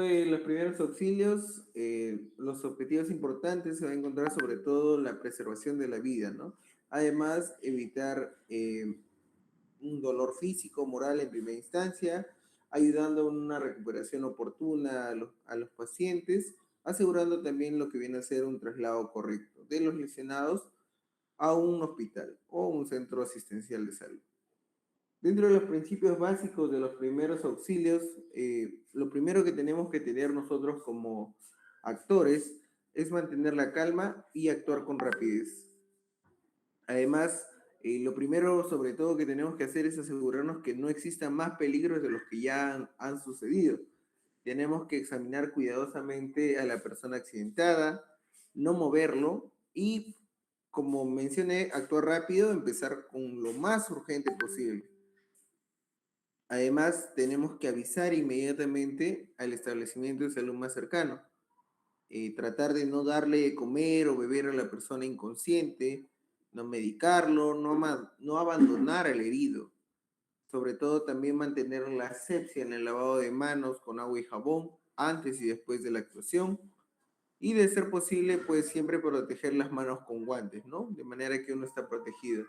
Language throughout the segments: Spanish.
De los primeros auxilios, los objetivos importantes se va a encontrar sobre todo la preservación de la vida, ¿no? Además, evitar un dolor físico, moral en primera instancia, ayudando a una recuperación oportuna a los pacientes, asegurando también lo que viene a ser un traslado correcto de los lesionados a un hospital o un centro asistencial de salud. Dentro de los principios básicos de los primeros auxilios, lo primero que tenemos que tener nosotros como actores es mantener la calma y actuar con rapidez. Además, lo primero sobre todo que tenemos que hacer es asegurarnos que no existan más peligros de los que ya han sucedido. Tenemos que examinar cuidadosamente a la persona accidentada, no moverlo y, como mencioné, actuar rápido, empezar con lo más urgente posible. Además, tenemos que avisar inmediatamente al establecimiento de salud más cercano. Tratar de no darle de comer o beber a la persona inconsciente, no medicarlo, no abandonar al herido. Sobre todo también mantener la asepsia en el lavado de manos con agua y jabón antes y después de la actuación. Y de ser posible, pues siempre proteger las manos con guantes, ¿no? De manera que uno está protegido,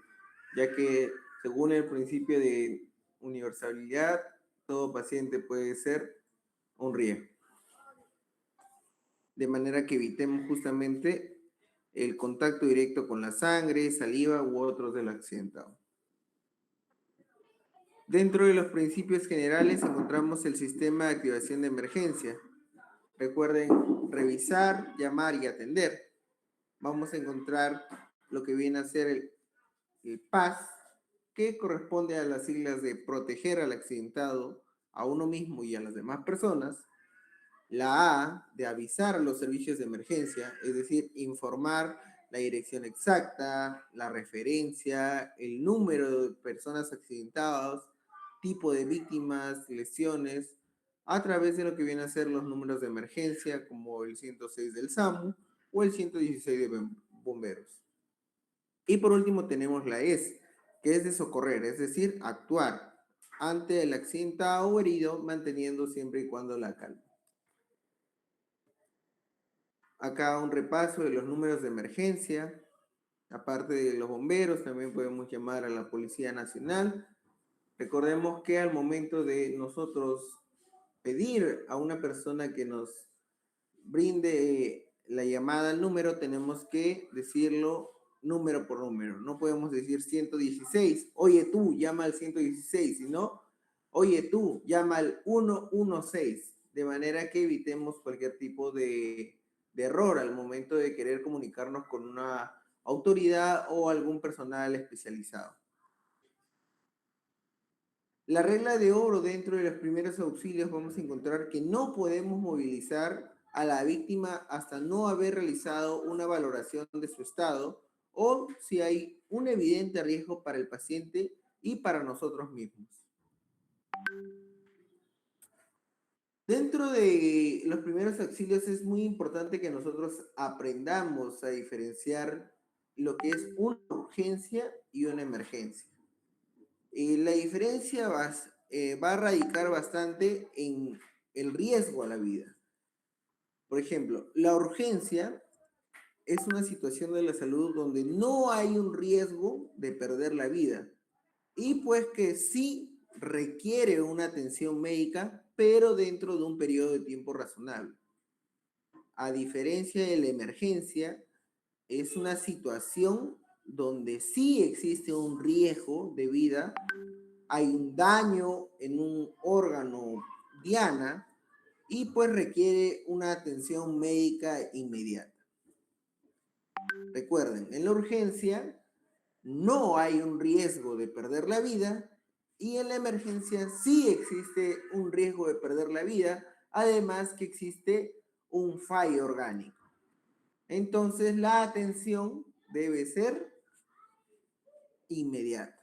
ya que según el principio de universalidad, todo paciente puede ser un riesgo. De manera que evitemos justamente el contacto directo con la sangre, saliva u otros del accidentado. Dentro de los principios generales encontramos el sistema de activación de emergencia. Recuerden revisar, llamar y atender. Vamos a encontrar lo que viene a ser el PAS, que corresponde a las siglas de proteger al accidentado, a uno mismo y a las demás personas. La A, de avisar a los servicios de emergencia, es decir, informar la dirección exacta, la referencia, el número de personas accidentadas, tipo de víctimas, lesiones, a través de lo que vienen a ser los números de emergencia, como el 106 del SAMU o el 116 de bomberos. Y por último tenemos la ES, que es de socorrer, es decir, actuar ante el accidentado o herido, manteniendo siempre y cuando la calma. Acá un repaso de los números de emergencia. Aparte de los bomberos, también podemos llamar a la Policía Nacional. Recordemos que al momento de nosotros pedir a una persona que nos brinde la llamada al número, tenemos que decirlo número por número. No podemos decir 116, oye tú, llama al 116, sino, oye tú, llama al 116, de manera que evitemos cualquier tipo de error al momento de querer comunicarnos con una autoridad o algún personal especializado. La regla de oro dentro de los primeros auxilios vamos a encontrar que no podemos movilizar a la víctima hasta no haber realizado una valoración de su estado o si hay un evidente riesgo para el paciente y para nosotros mismos. Dentro de los primeros auxilios es muy importante que nosotros aprendamos a diferenciar lo que es una urgencia y una emergencia. La diferencia va a radicar bastante en el riesgo a la vida. Por ejemplo, la urgencia es una situación de la salud donde no hay un riesgo de perder la vida y pues que sí requiere una atención médica, pero dentro de un periodo de tiempo razonable. A diferencia de la emergencia, es una situación donde sí existe un riesgo de vida, hay un daño en un órgano diana y pues requiere una atención médica inmediata. Recuerden, en la urgencia no hay un riesgo de perder la vida y en la emergencia sí existe un riesgo de perder la vida, además que existe un fallo orgánico. Entonces la atención debe ser inmediata.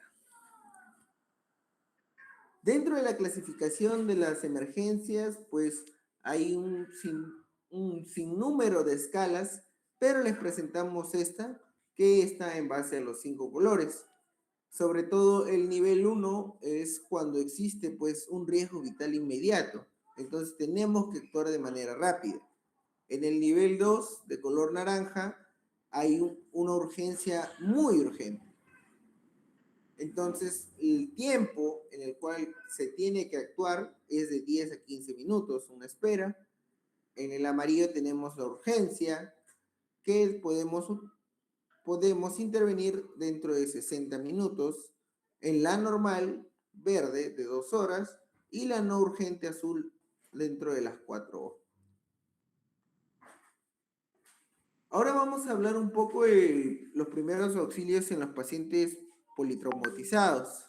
Dentro de la clasificación de las emergencias, pues hay un sinnúmero de escalas, pero les presentamos esta, que está en base a los 5 colores. Sobre todo el nivel 1 es cuando existe pues un riesgo vital inmediato, Entonces tenemos que actuar de manera rápida. En el nivel 2, de color naranja, hay una urgencia muy urgente. Entonces, el tiempo en el cual se tiene que actuar es de 10 a 15 minutos, una espera. En el amarillo tenemos la urgencia, que podemos intervenir dentro de 60 minutos. En la normal, verde, de 2 horas. Y la no urgente azul, dentro de las 4 horas. Ahora vamos a hablar un poco de los primeros auxilios en los pacientes politraumatizados.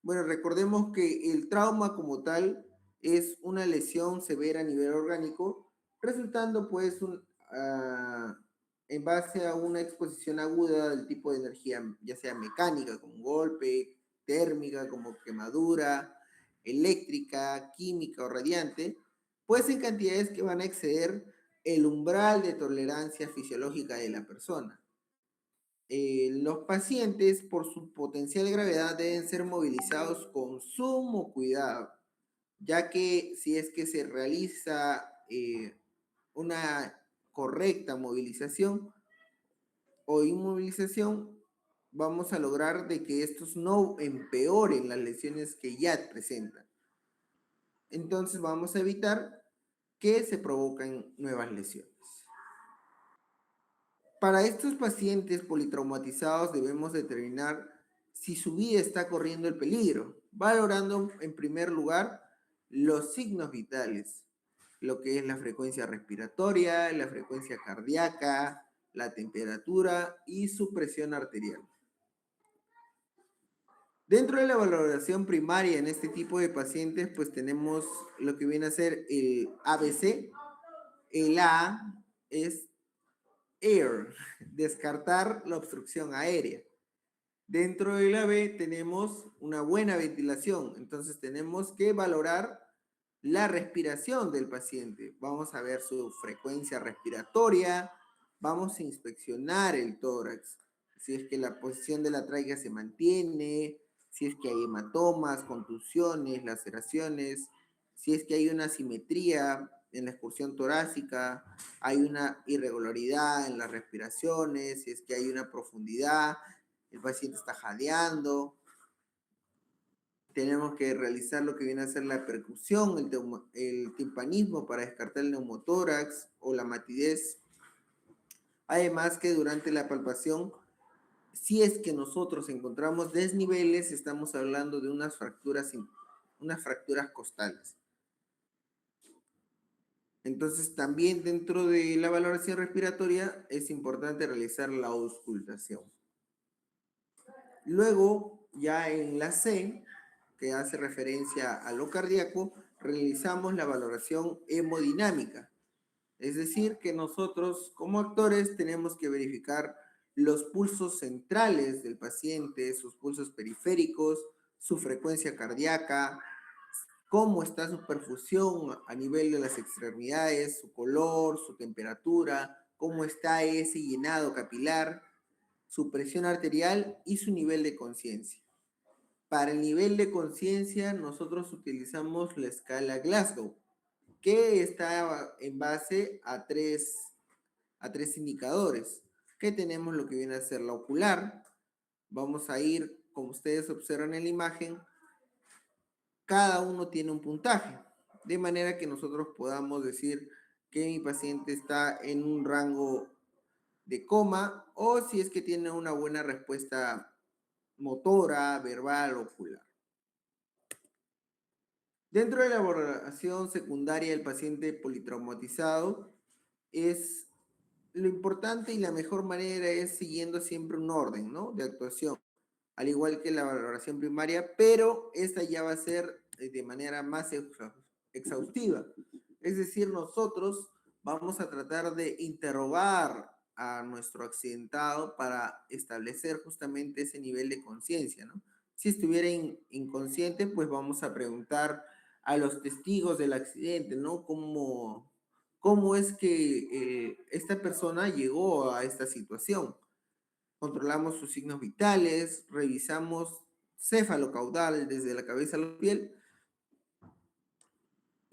Bueno, recordemos que el trauma como tal es una lesión severa a nivel orgánico, resultando pues en base a una exposición aguda del tipo de energía, ya sea mecánica, como un golpe, térmica, como quemadura, eléctrica, química o radiante, pues en cantidades que van a exceder el umbral de tolerancia fisiológica de la persona. Los pacientes, por su potencial gravedad, deben ser movilizados con sumo cuidado, ya que si es que se realiza una correcta movilización o inmovilización, vamos a lograr de que estos no empeoren las lesiones que ya presentan. Entonces vamos a evitar que se provoquen nuevas lesiones. Para estos pacientes politraumatizados debemos determinar si su vida está corriendo el peligro, valorando en primer lugar los signos vitales, lo que es la frecuencia respiratoria, la frecuencia cardíaca, la temperatura y su presión arterial. Dentro de la valoración primaria en este tipo de pacientes, pues tenemos lo que viene a ser el ABC. El A es air, descartar la obstrucción aérea. Dentro de la B tenemos una buena ventilación, entonces tenemos que valorar la respiración del paciente. Vamos a ver su frecuencia respiratoria, vamos a inspeccionar el tórax, si es que la posición de la tráquea se mantiene, si es que hay hematomas, contusiones, laceraciones, si es que hay una simetría en la excursión torácica, hay una irregularidad en las respiraciones, si es que hay una profundidad, el paciente está jadeando. Tenemos que realizar lo que viene a ser la percusión, el timpanismo para descartar el neumotórax o la matidez. Además que durante la palpación, si es que nosotros encontramos desniveles, estamos hablando de unas fracturas costales. Entonces, también dentro de la valoración respiratoria es importante realizar la auscultación. Luego, ya en la C, que hace referencia a lo cardíaco, realizamos la valoración hemodinámica. Es decir, que nosotros como actores tenemos que verificar los pulsos centrales del paciente, sus pulsos periféricos, su frecuencia cardíaca, cómo está su perfusión a nivel de las extremidades, su color, su temperatura, cómo está ese llenado capilar, su presión arterial y su nivel de conciencia. Para el nivel de conciencia, nosotros utilizamos la escala Glasgow, que está en base a tres indicadores, que tenemos lo que viene a ser la ocular. Vamos a ir, como ustedes observan en la imagen, cada uno tiene un puntaje, de manera que nosotros podamos decir que mi paciente está en un rango de coma o si es que tiene una buena respuesta motora, verbal, ocular. Dentro de la valoración secundaria del paciente politraumatizado, es lo importante y la mejor manera es siguiendo siempre un orden, ¿no?, de actuación, al igual que la valoración primaria, pero esta ya va a ser de manera más exhaustiva. Es decir, nosotros vamos a tratar de interrogar a nuestro accidentado para establecer justamente ese nivel de conciencia, ¿no? Si estuviera inconsciente, pues vamos a preguntar a los testigos del accidente, ¿no? ¿Cómo es que esta persona llegó a esta situación? Controlamos sus signos vitales, revisamos céfalo caudal desde la cabeza a la piel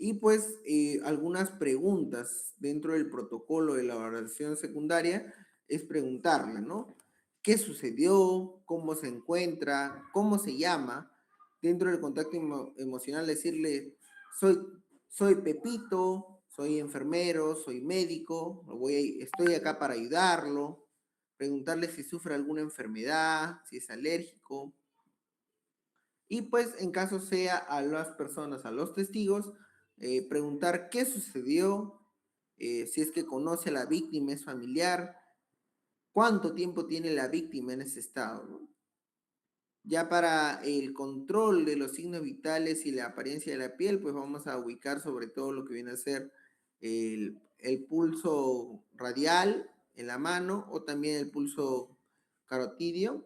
Y pues algunas preguntas dentro del protocolo de la evaluación secundaria es preguntarle, ¿no? ¿Qué sucedió? ¿Cómo se encuentra? ¿Cómo se llama? Dentro del contacto emocional decirle, soy, soy Pepito, soy enfermero, soy médico, estoy acá para ayudarlo. Preguntarle si sufre alguna enfermedad, si es alérgico. Y pues en caso sea a las personas, a los testigos, preguntar qué sucedió, si es que conoce a la víctima, es familiar, cuánto tiempo tiene la víctima en ese estado, ¿no? Ya para el control de los signos vitales y la apariencia de la piel, pues vamos a ubicar sobre todo lo que viene a ser el pulso radial en la mano o también el pulso carotidio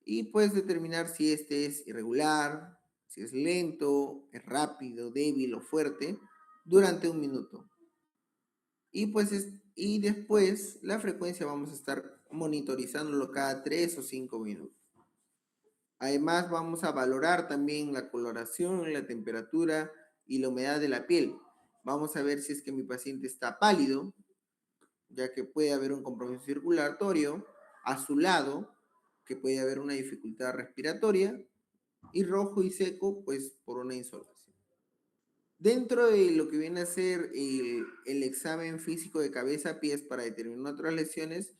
y pues determinar si este es irregular, si es lento, es rápido, débil o fuerte durante un minuto. Y pues y después la frecuencia vamos a estar monitorizándolo cada 3 o 5 minutos. Además, vamos a valorar también la coloración, la temperatura y la humedad de la piel. Vamos a ver si es que mi paciente está pálido, ya que puede haber un compromiso circulatorio, azulado, que puede haber una dificultad respiratoria, y rojo y seco, pues por una insolación. Dentro de lo que viene a ser el examen físico de cabeza a pies para determinar otras lesiones,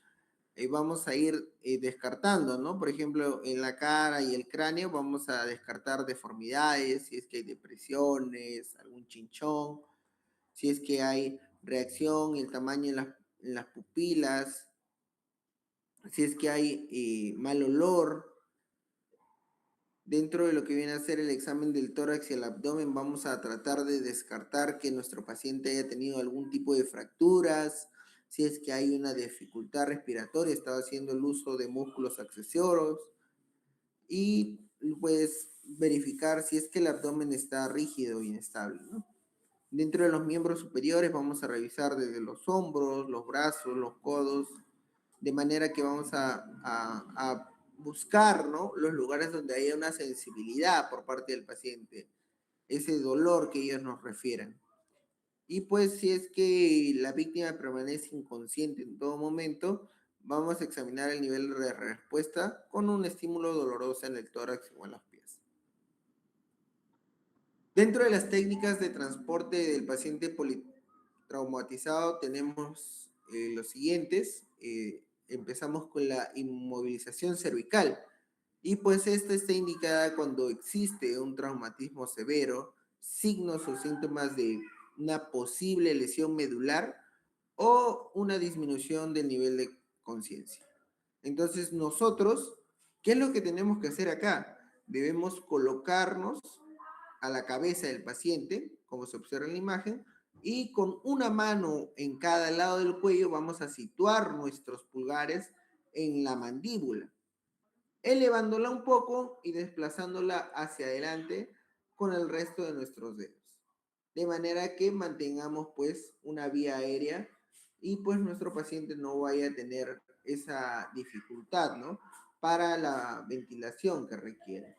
vamos a ir descartando, ¿no? Por ejemplo, en la cara y el cráneo vamos a descartar deformidades, si es que hay depresiones, algún chinchón, si es que hay reacción, el tamaño en las pupilas, si es que hay mal olor. Dentro de lo que viene a ser el examen del tórax y el abdomen, vamos a tratar de descartar que nuestro paciente haya tenido algún tipo de fracturas, si es que hay una dificultad respiratoria, estaba haciendo el uso de músculos accesorios y pues verificar si es que el abdomen está rígido e inestable, ¿no? Dentro de los miembros superiores vamos a revisar desde los hombros, los brazos, los codos, de manera que vamos a buscar, ¿no?, los lugares donde haya una sensibilidad por parte del paciente, ese dolor que ellos nos refieren. Y pues si es que la víctima permanece inconsciente en todo momento, vamos a examinar el nivel de respuesta con un estímulo doloroso en el tórax o en los pies. Dentro de las técnicas de transporte del paciente politraumatizado tenemos los siguientes. Empezamos con la inmovilización cervical. Y pues esta está indicada cuando existe un traumatismo severo, signos o síntomas de una posible lesión medular o una disminución del nivel de conciencia. Entonces nosotros, ¿qué es lo que tenemos que hacer acá? Debemos colocarnos a la cabeza del paciente, como se observa en la imagen, y con una mano en cada lado del cuello vamos a situar nuestros pulgares en la mandíbula, elevándola un poco y desplazándola hacia adelante con el resto de nuestros dedos. De manera que mantengamos pues una vía aérea y pues nuestro paciente no vaya a tener esa dificultad, ¿no?, para la ventilación que requiere.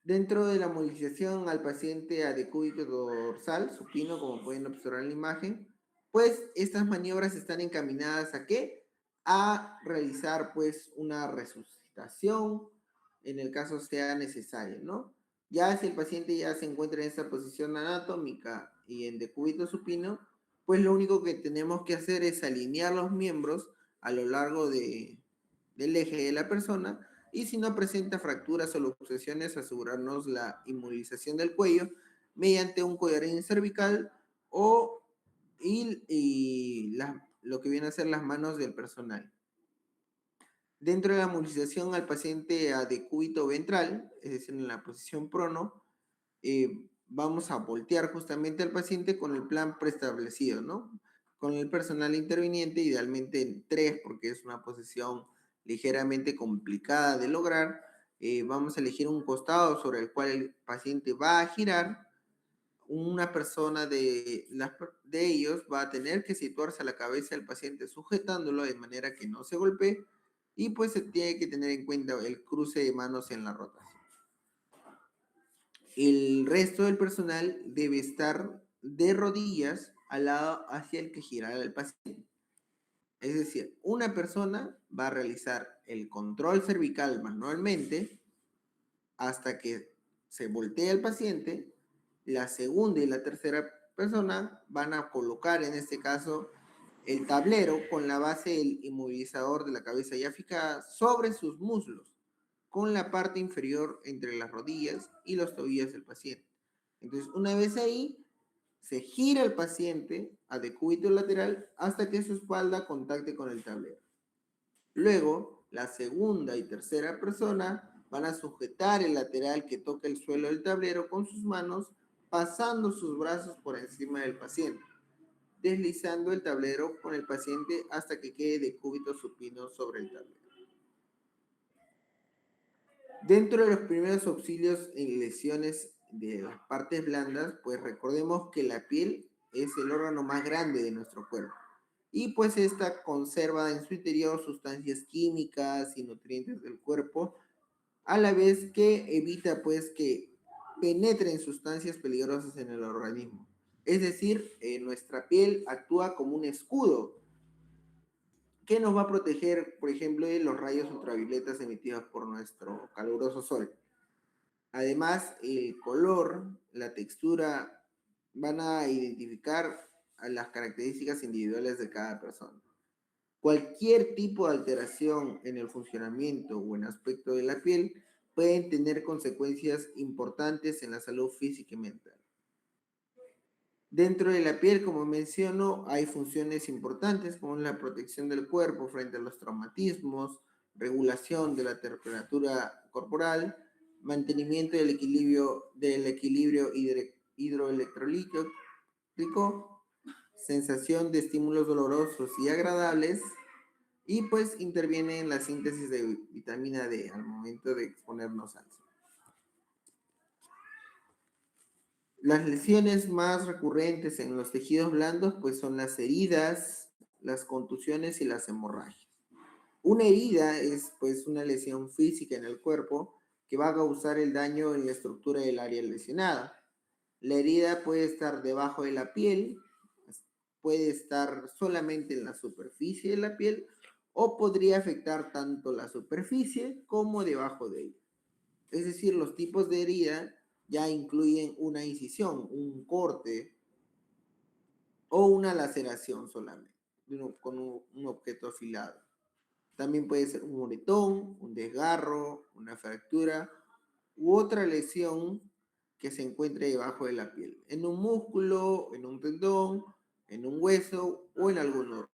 Dentro de la movilización al paciente a decúbito dorsal, supino, como pueden observar en la imagen, pues estas maniobras están encaminadas ¿a qué? A realizar pues una resucitación en el caso sea necesario, ¿no? Ya si el paciente ya se encuentra en esa posición anatómica y en decúbito supino, pues lo único que tenemos que hacer es alinear los miembros a lo largo del eje de la persona y si no presenta fracturas o luxaciones, asegurarnos la inmovilización del cuello mediante un collarín cervical o lo que viene a ser las manos del personal. Dentro de la movilización al paciente a decúbito ventral, es decir, en la posición prono, vamos a voltear justamente al paciente con el plan preestablecido, ¿no? Con el personal interviniente, idealmente en 3, porque es una posición ligeramente complicada de lograr. Vamos a elegir un costado sobre el cual el paciente va a girar. Una persona de ellos va a tener que situarse a la cabeza del paciente sujetándolo de manera que no se golpee y pues se tiene que tener en cuenta el cruce de manos en la rotación. El resto del personal debe estar de rodillas al lado hacia el que gira el paciente. Es decir, una persona va a realizar el control cervical manualmente hasta que se voltea el paciente. La segunda y la tercera persona van a colocar, en este caso, el tablero con la base del inmovilizador de la cabeza ya fijada sobre sus muslos, con la parte inferior entre las rodillas y los tobillos del paciente. Entonces, una vez ahí, se gira el paciente a decúbito lateral hasta que su espalda contacte con el tablero. Luego, la segunda y tercera persona van a sujetar el lateral que toca el suelo del tablero con sus manos, pasando sus brazos por encima del paciente, deslizando el tablero con el paciente hasta que quede decúbito supino sobre el tablero. Dentro de los primeros auxilios en lesiones de las partes blandas, pues recordemos que la piel es el órgano más grande de nuestro cuerpo. Y pues esta conserva en su interior sustancias químicas y nutrientes del cuerpo, a la vez que evita pues que penetren sustancias peligrosas en el organismo. Es decir, nuestra piel actúa como un escudo que nos va a proteger, por ejemplo, de los rayos ultravioletas emitidos por nuestro caluroso sol. Además, el color, la textura van a identificar a las características individuales de cada persona. Cualquier tipo de alteración en el funcionamiento o en aspecto de la piel pueden tener consecuencias importantes en la salud física y mental. Dentro de la piel, como menciono, hay funciones importantes como la protección del cuerpo frente a los traumatismos, regulación de la temperatura corporal, mantenimiento del equilibrio hidroelectrolítico, sensación de estímulos dolorosos y agradables, y pues interviene en la síntesis de vitamina D al momento de exponernos al sol. Las lesiones más recurrentes en los tejidos blandos pues son las heridas, las contusiones y las hemorragias. Una herida es pues una lesión física en el cuerpo que va a causar el daño en la estructura del área lesionada. La herida puede estar debajo de la piel, puede estar solamente en la superficie de la piel o podría afectar tanto la superficie como debajo de ella. Es decir, los tipos de herida ya incluyen una incisión, un corte o una laceración solamente con un objeto afilado. También puede ser un moretón, un desgarro, una fractura u otra lesión que se encuentre debajo de la piel, en un músculo, en un tendón, en un hueso o en algún órgano.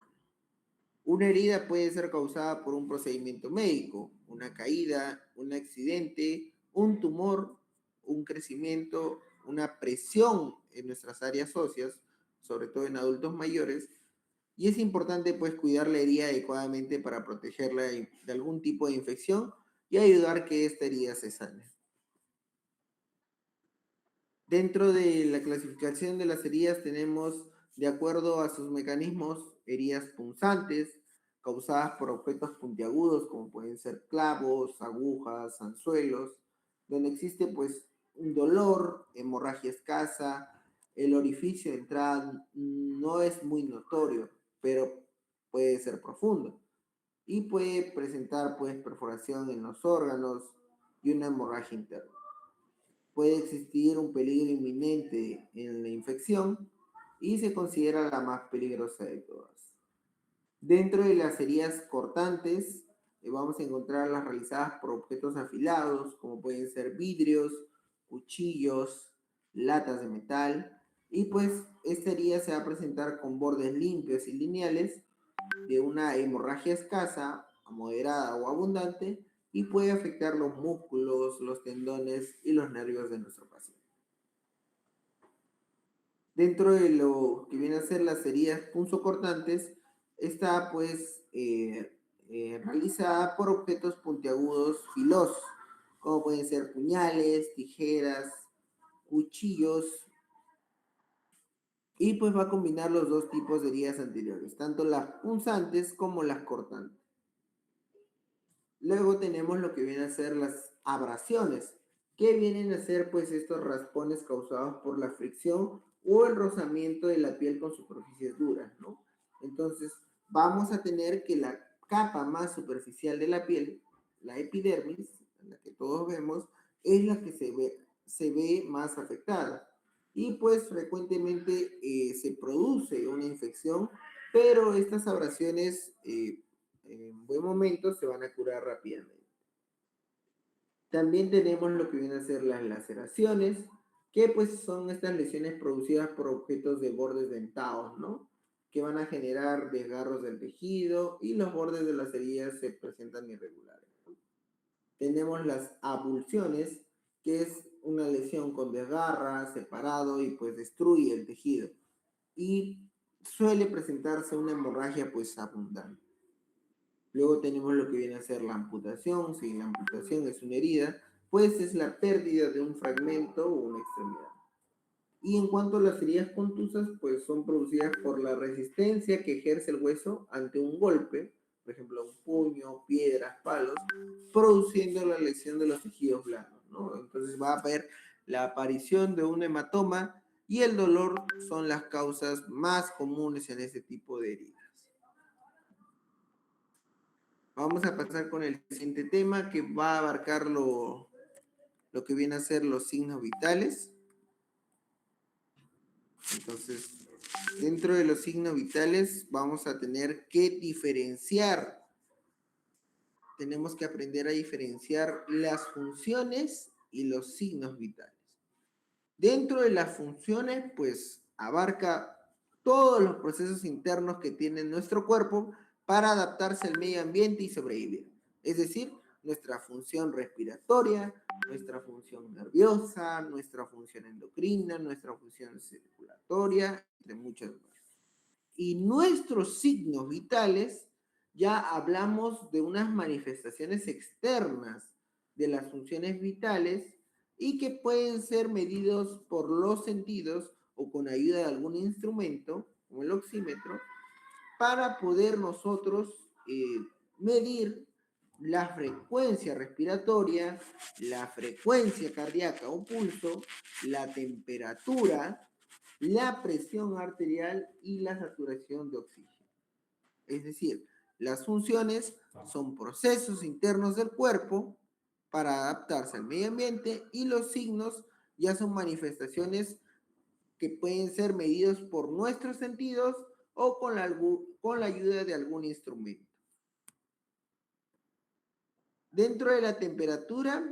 Una herida puede ser causada por un procedimiento médico, una caída, un accidente, un tumor, un crecimiento, una presión en nuestras áreas óseas, sobre todo en adultos mayores, y es importante pues cuidar la herida adecuadamente para protegerla de algún tipo de infección y ayudar que esta herida se sane. Dentro de la clasificación de las heridas tenemos, de acuerdo a sus mecanismos, heridas punzantes, causadas por objetos puntiagudos, como pueden ser clavos, agujas, anzuelos, donde existe pues un dolor, hemorragia escasa, el orificio de entrada no es muy notorio, pero puede ser profundo y puede presentar pues perforación en los órganos y una hemorragia interna. Puede existir un peligro inminente en la infección y se considera la más peligrosa de todas. Dentro de las heridas cortantes, vamos a encontrar las realizadas por objetos afilados, como pueden ser vidrios, cuchillos, latas de metal, y pues esta herida se va a presentar con bordes limpios y lineales, de una hemorragia escasa, moderada o abundante, y puede afectar los músculos, los tendones y los nervios de nuestro paciente. Dentro de lo que viene a ser las heridas punzocortantes, está pues realizada por objetos puntiagudos filosos, como pueden ser puñales, tijeras, cuchillos, y pues va a combinar los dos tipos de heridas anteriores, tanto las punzantes como las cortantes. Luego tenemos lo que viene a ser las abrasiones, que vienen a ser pues estos raspones causados por la fricción o el rozamiento de la piel con superficies duras, ¿no? Entonces, vamos a tener que la capa más superficial de la piel, la epidermis, la que todos vemos, es la que se ve más afectada. Y pues frecuentemente se produce una infección, pero estas abrasiones en buen momento se van a curar rápidamente. También tenemos lo que vienen a ser las laceraciones, que pues son estas lesiones producidas por objetos de bordes dentados, ¿no? Que van a generar desgarros del tejido y los bordes de las heridas se presentan irregulares. Tenemos las abulsiones, que es una lesión con desgarra, separado y pues destruye el tejido. Y suele presentarse una hemorragia pues abundante. Luego tenemos lo que viene a ser la amputación. Si la amputación es una herida, pues es la pérdida de un fragmento o una extremidad. Y en cuanto a las heridas contusas, pues son producidas por la resistencia que ejerce el hueso ante un golpe, por ejemplo, un puño, piedras, palos, produciendo la lesión de los tejidos blandos, ¿no? Entonces va a haber la aparición de un hematoma y el dolor son las causas más comunes en este tipo de heridas. Vamos a pasar con el siguiente tema que va a abarcar lo que viene a ser los signos vitales. Entonces, dentro de los signos vitales vamos a tener que diferenciar, tenemos que aprender a diferenciar las funciones y los signos vitales. Dentro de las funciones, pues abarca todos los procesos internos que tiene nuestro cuerpo para adaptarse al medio ambiente y sobrevivir. Es decir, nuestra función respiratoria, nuestra función nerviosa, nuestra función endocrina, nuestra función circulatoria, entre muchas más. Y nuestros signos vitales, ya hablamos de unas manifestaciones externas de las funciones vitales y que pueden ser medidos por los sentidos o con ayuda de algún instrumento, como el oxímetro, para poder nosotros medir la frecuencia respiratoria, la frecuencia cardíaca o pulso, la temperatura, la presión arterial y la saturación de oxígeno. Es decir, las funciones son procesos internos del cuerpo para adaptarse al medio ambiente y los signos ya son manifestaciones que pueden ser medidos por nuestros sentidos o con la ayuda de algún instrumento. Dentro de la temperatura,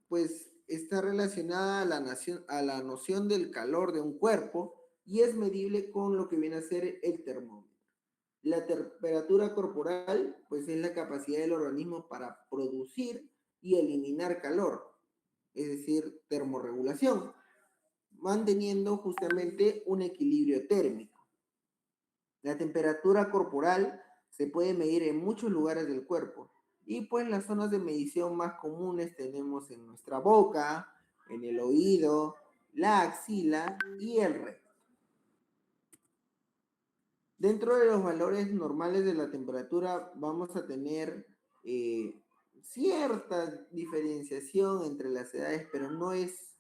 pues está relacionada a la noción del calor de un cuerpo y es medible con lo que viene a ser el termómetro. La temperatura corporal, pues es la capacidad del organismo para producir y eliminar calor, es decir, termorregulación, manteniendo justamente un equilibrio térmico. La temperatura corporal se puede medir en muchos lugares del cuerpo y pues las zonas de medición más comunes tenemos en nuestra boca, en el oído, la axila y el recto. Dentro de los valores normales de la temperatura vamos a tener cierta diferenciación entre las edades, pero no es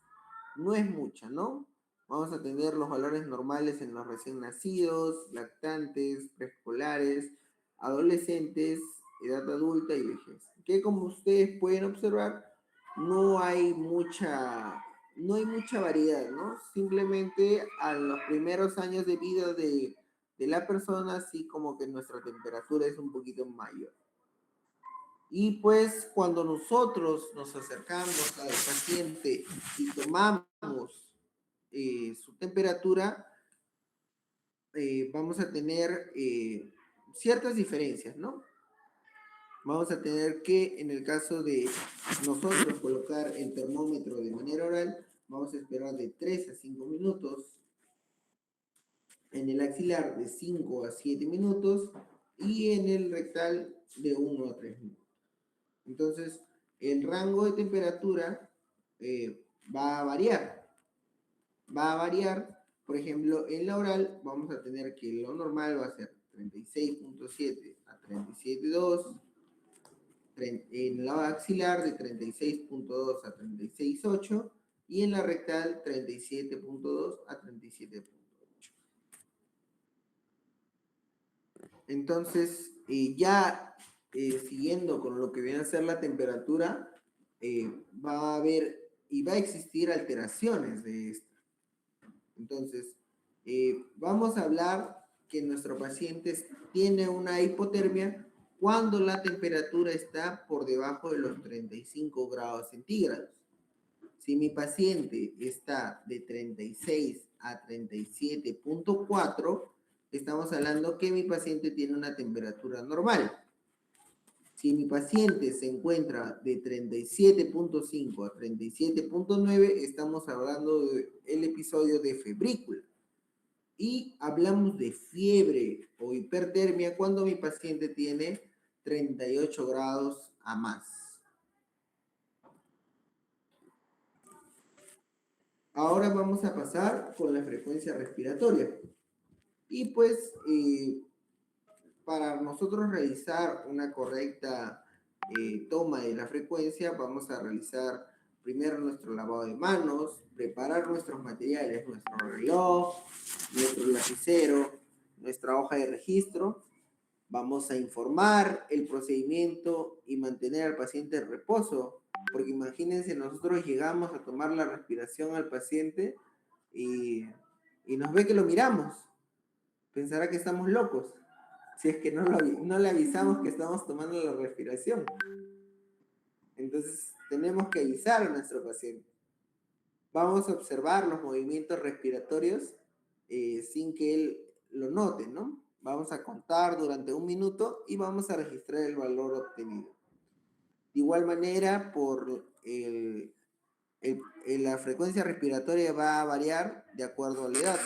mucha, ¿no? Vamos a tener los valores normales en los recién nacidos, lactantes, preescolares, adolescentes, edad adulta y vejez. Que como ustedes pueden observar, no hay mucha variedad, ¿no? Simplemente a los primeros años de vida de la persona, sí como que nuestra temperatura es un poquito mayor. Y pues cuando nosotros nos acercamos al paciente y tomamos su temperatura, vamos a tener ciertas diferencias, ¿no? Vamos a tener que, en el caso de nosotros colocar el termómetro de manera oral, vamos a esperar de 3 a 5 minutos, en el axilar de 5 a 7 minutos y en el rectal de 1 a 3 minutos. Entonces, el rango de temperatura va a variar. Va a variar, por ejemplo, en la oral vamos a tener que lo normal va a ser 36.7 a 37.2, en la axilar de 36.2 a 36.8 y en la rectal 37.2 a 37.8. Entonces, siguiendo con lo que viene a ser la temperatura, va a haber y va a existir alteraciones de esta. Entonces, vamos a hablar que nuestro paciente tiene una hipotermia cuando la temperatura está por debajo de los 35 grados centígrados. Si mi paciente está de 36 a 37.4, estamos hablando que mi paciente tiene una temperatura normal. Si mi paciente se encuentra de 37.5 a 37.9, estamos hablando del episodio de febrícula. Y hablamos de fiebre o hipertermia cuando mi paciente tiene 38 grados a más. Ahora vamos a pasar con la frecuencia respiratoria. Y pues, para nosotros realizar una correcta toma de la frecuencia, vamos a realizar primero nuestro lavado de manos, preparar nuestros materiales, nuestro reloj, nuestro lapicero, nuestra hoja de registro. Vamos a informar el procedimiento y mantener al paciente en reposo, porque imagínense, nosotros llegamos a tomar la respiración al paciente y nos ve que lo miramos. Pensará que estamos locos si es que no le avisamos que estamos tomando la respiración. Entonces, tenemos que avisar a nuestro paciente. Vamos a observar los movimientos respiratorios sin que él lo note, ¿no? Vamos a contar durante 1 minuto y vamos a registrar el valor obtenido. De igual manera, la frecuencia respiratoria va a variar de acuerdo a la edad.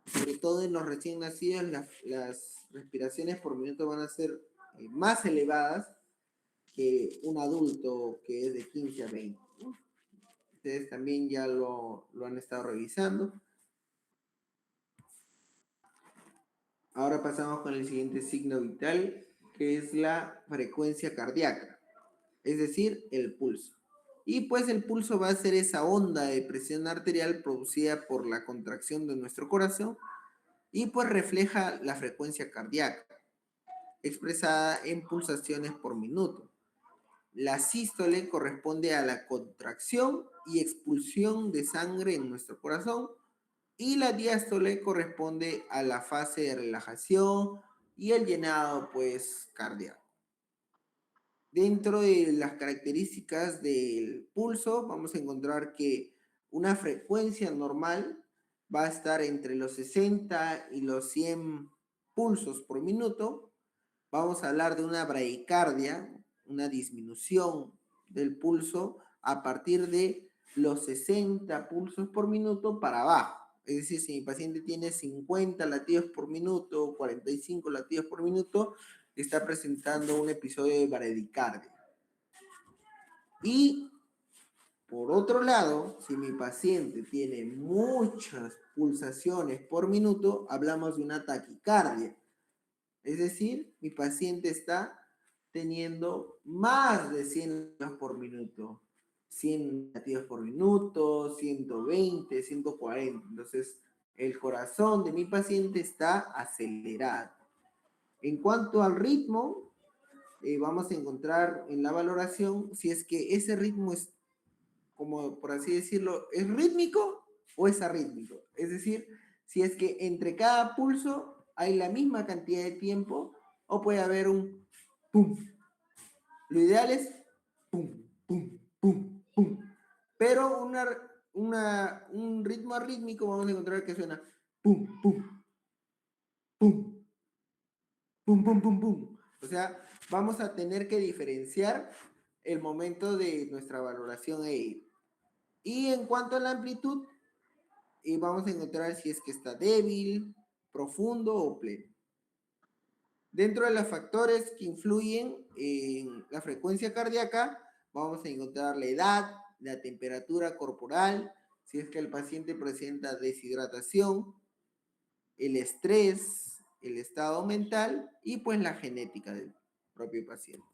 Sobre todo en los recién nacidos, las respiraciones por minuto van a ser más elevadas que un adulto que es de 15 a 20. Ustedes también ya lo han estado revisando. Ahora pasamos con el siguiente signo vital, que es la frecuencia cardíaca, es decir, el pulso. Y pues el pulso va a ser esa onda de presión arterial producida por la contracción de nuestro corazón y pues refleja la frecuencia cardíaca, expresada en pulsaciones por minuto. La sístole corresponde a la contracción y expulsión de sangre en nuestro corazón y la diástole corresponde a la fase de relajación y el llenado pues cardíaco. Dentro de las características del pulso vamos a encontrar que una frecuencia normal va a estar entre los 60 y los 100 pulsos por minuto. Vamos a hablar de una bradicardia, una disminución del pulso a partir de los 60 pulsos por minuto para abajo. Es decir, si mi paciente tiene 50 latidos por minuto, 45 latidos por minuto, está presentando un episodio de bradicardia. Y por otro lado, si mi paciente tiene muchas pulsaciones por minuto, hablamos de una taquicardia. Es decir, mi paciente está teniendo más de 100 latidos por minuto. 100 latidos por minuto, 120, 140. Entonces, el corazón de mi paciente está acelerado. En cuanto al ritmo, vamos a encontrar en la valoración si es que ese ritmo es, como por así decirlo, ¿es rítmico o es arrítmico? Es decir, si es que entre cada pulso hay la misma cantidad de tiempo o puede haber un pum. Lo ideal es pum, pum, pum, pum. Pero un ritmo arrítmico vamos a encontrar que suena pum, pum, pum, pum, pum, pum, pum. O sea, vamos a tener que diferenciar el momento de nuestra valoración ahí. Y en cuanto a la amplitud, vamos a encontrar si es que está débil, profundo o pleno. Dentro de los factores que influyen en la frecuencia cardíaca, vamos a encontrar la edad, la temperatura corporal, si es que el paciente presenta deshidratación, el estrés, el estado mental y pues la genética del propio paciente.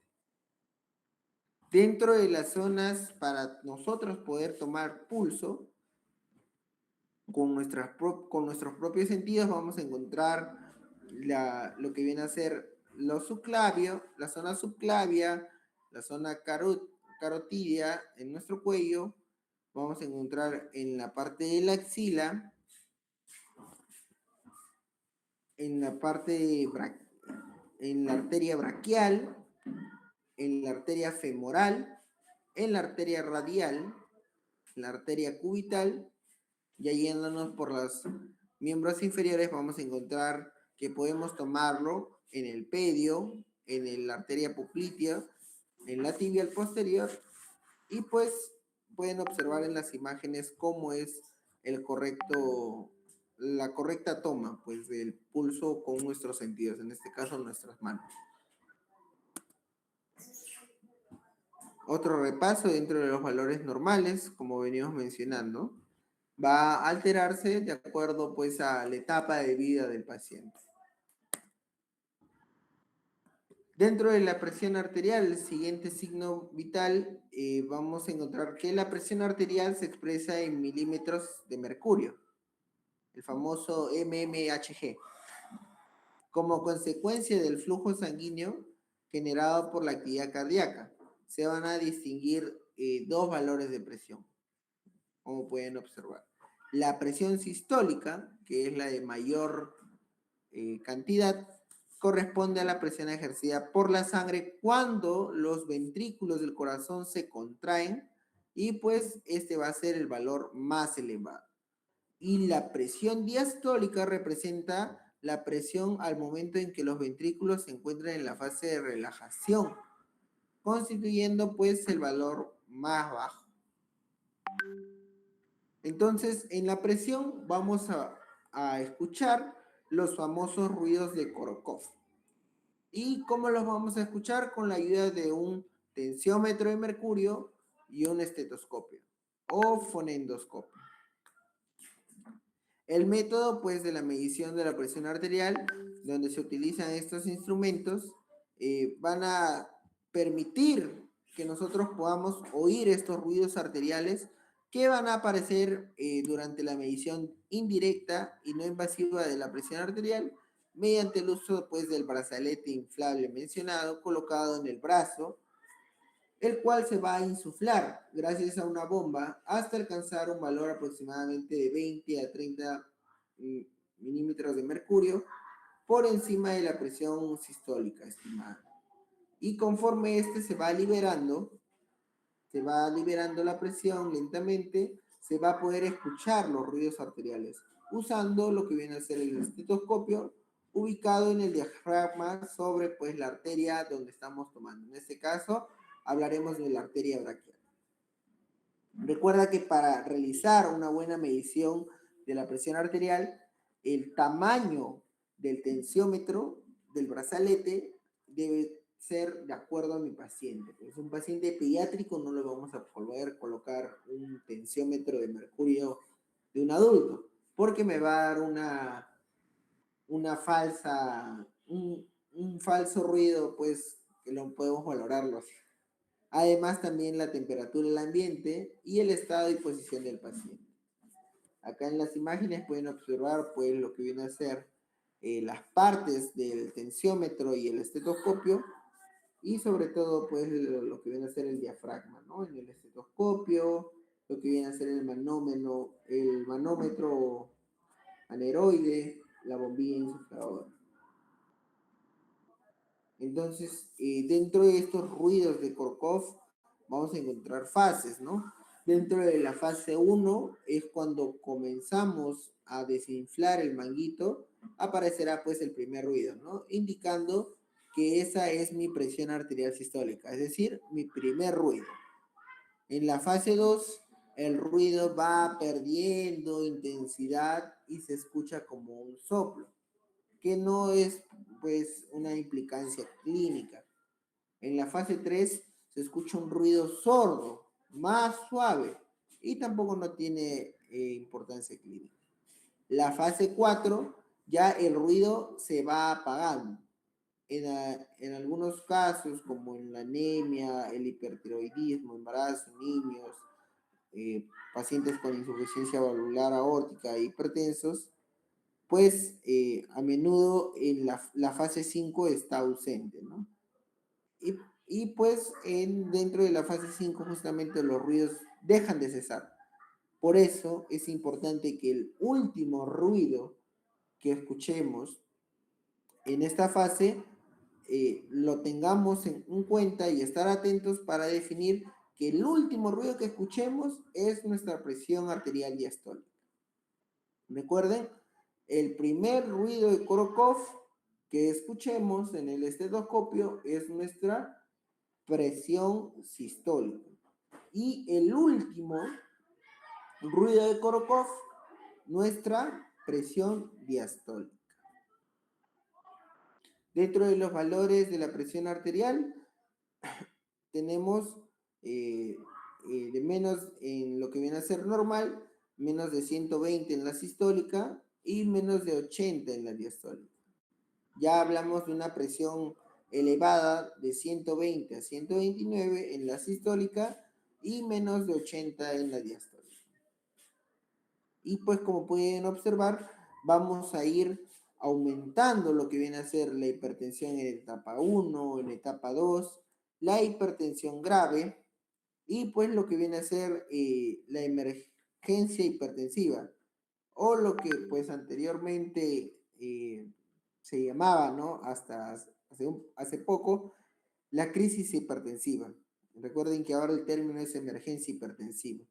Dentro de las zonas para nosotros poder tomar pulso, con nuestros propios sentidos vamos a encontrar lo que viene a ser lo subclavio, la zona subclavia, la zona carotidia en nuestro cuello, vamos a encontrar en la parte de la axila, en la parte en la arteria braquial, en la arteria femoral, en la arteria radial, en la arteria cubital, ya yéndonos por los miembros inferiores vamos a encontrar que podemos tomarlo en el pedio, en la arteria poplitea, en la tibial posterior y pues pueden observar en las imágenes cómo es la correcta toma pues del pulso con nuestros sentidos, en este caso nuestras manos. Otro repaso dentro de los valores normales, como venimos mencionando, va a alterarse de acuerdo pues a la etapa de vida del paciente. Dentro de la presión arterial, el siguiente signo vital, vamos a encontrar que la presión arterial se expresa en milímetros de mercurio, el famoso mmHg. Como consecuencia del flujo sanguíneo generado por la actividad cardíaca, se van a distinguir dos valores de presión, como pueden observar. La presión sistólica, que es la de mayor cantidad, corresponde a la presión ejercida por la sangre cuando los ventrículos del corazón se contraen y pues este va a ser el valor más elevado. Y la presión diastólica representa la presión al momento en que los ventrículos se encuentran en la fase de relajación, constituyendo pues el valor más bajo. Entonces, en la presión vamos a escuchar los famosos ruidos de Korokov. ¿Y cómo los vamos a escuchar? Con la ayuda de un tensiómetro de mercurio y un estetoscopio o fonendoscopio. El método pues de la medición de la presión arterial, donde se utilizan estos instrumentos, van a permitir que nosotros podamos oír estos ruidos arteriales que van a aparecer durante la medición indirecta y no invasiva de la presión arterial mediante el uso pues, del brazalete inflable mencionado colocado en el brazo, el cual se va a insuflar gracias a una bomba hasta alcanzar un valor aproximadamente de 20 a 30 milímetros de mercurio por encima de la presión sistólica estimada. Y conforme este se va liberando la presión lentamente, se va a poder escuchar los ruidos arteriales usando lo que viene a ser el estetoscopio ubicado en el diafragma sobre pues la arteria donde estamos tomando. En este caso hablaremos de la arteria braquial. Recuerda que para realizar una buena medición de la presión arterial, el tamaño del tensiómetro del brazalete debe ser de acuerdo a mi paciente. Es un paciente pediátrico, no le vamos a poder colocar un tensiómetro de mercurio de un adulto, porque me va a dar un falso ruido, pues que no podemos valorarlo así. Además, también la temperatura del ambiente y el estado y posición del paciente. Acá en las imágenes pueden observar pues lo que viene a ser las partes del tensiómetro y el estetoscopio y sobre todo pues lo que viene a ser el diafragma, ¿no? En el estetoscopio, lo que viene a ser el manómetro aneroide, la bombilla insufladora. Entonces, dentro de estos ruidos de Korokov, vamos a encontrar fases, ¿no? Dentro de la fase 1 es cuando comenzamos a desinflar el manguito, aparecerá pues el primer ruido, ¿no? Indicando que esa es mi presión arterial sistólica, es decir, mi primer ruido. En la fase 2, el ruido va perdiendo intensidad y se escucha como un soplo, que no es pues una implicancia clínica. En la fase 3 se escucha un ruido sordo, más suave, y tampoco no tiene importancia clínica. La fase 4 ya el ruido se va apagando. en algunos casos, como en la anemia, el hipertiroidismo, embarazo, niños, pacientes con insuficiencia valvular aórtica e hipertensos, pues a menudo en la fase 5 está ausente, ¿no? Y, y pues dentro de la fase 5 justamente los ruidos dejan de cesar. Por eso es importante que el último ruido que escuchemos en esta fase lo tengamos en cuenta y estar atentos para definir que el último ruido que escuchemos es nuestra presión arterial diastólica. Recuerden, el primer ruido de Korokov que escuchemos en el estetoscopio es nuestra presión sistólica. Y el último ruido de Korokov, nuestra presión diastólica. Dentro de los valores de la presión arterial, tenemos de menos en lo que viene a ser normal, menos de 120 en la sistólica y menos de 80 en la diastólica. Ya hablamos de una presión elevada de 120 a 129 en la sistólica y menos de 80 en la diastólica. Y pues como pueden observar, vamos a ir aumentando lo que viene a ser la hipertensión en etapa 1, en etapa 2, la hipertensión grave y pues lo que viene a ser la emergencia hipertensiva o lo que pues anteriormente se llamaba, ¿no? Hasta hace poco, la crisis hipertensiva. Recuerden que ahora el término es emergencia hipertensiva.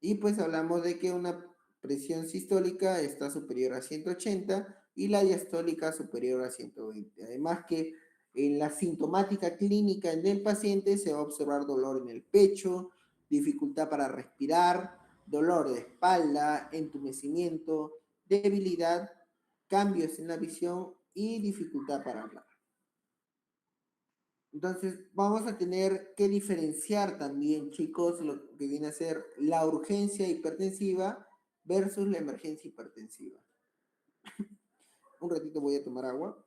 Y pues hablamos de que una presión sistólica está superior a 180 y la diastólica superior a 120. Además que en la sintomática clínica del paciente se va a observar dolor en el pecho, dificultad para respirar, dolor de espalda, entumecimiento, debilidad, cambios en la visión y dificultad para hablar. Entonces, vamos a tener que diferenciar también, chicos, lo que viene a ser la urgencia hipertensiva versus la emergencia hipertensiva. Un ratito voy a tomar agua.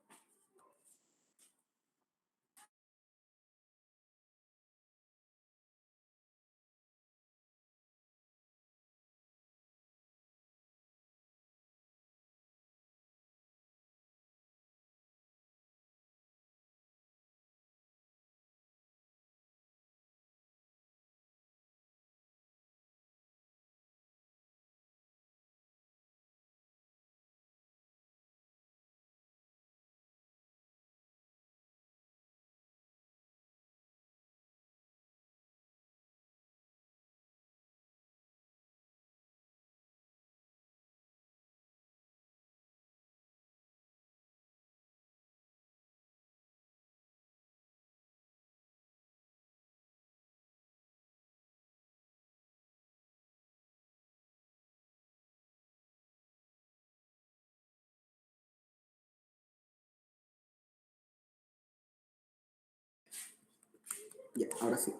Ya, ahora sí.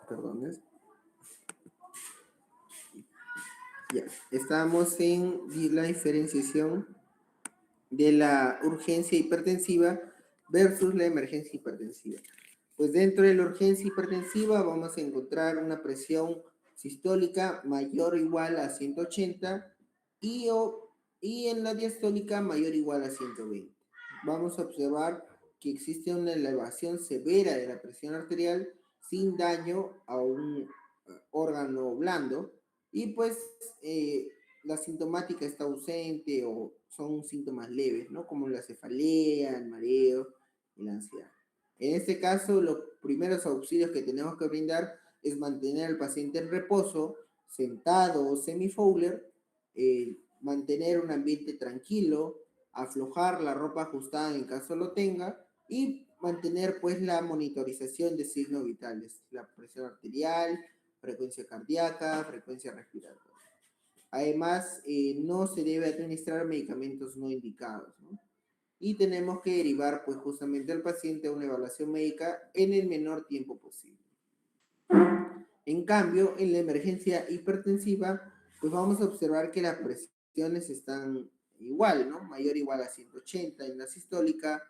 Perdón. Ya, estamos en la diferenciación de la urgencia hipertensiva versus la emergencia hipertensiva. Pues dentro de la urgencia hipertensiva vamos a encontrar una presión sistólica mayor o igual a 180 y en la diastólica mayor o igual a 120. Vamos a observar que existe una elevación severa de la presión arterial sin daño a un órgano blando y pues la sintomática está ausente o son síntomas leves, ¿no? Como la cefalea, el mareo y la ansiedad. En este caso, los primeros auxilios que tenemos que brindar es mantener al paciente en reposo, sentado o semi-Fowler, mantener un ambiente tranquilo, aflojar la ropa ajustada en caso lo tenga y mantener pues la monitorización de signos vitales, la presión arterial, frecuencia cardíaca, frecuencia respiratoria. Además, no se debe administrar medicamentos no indicados, ¿no? Y tenemos que derivar pues justamente al paciente a una evaluación médica en el menor tiempo posible. En cambio, en la emergencia hipertensiva, pues vamos a observar que las presiones están igual, ¿no? Mayor o igual a 180 en la sistólica,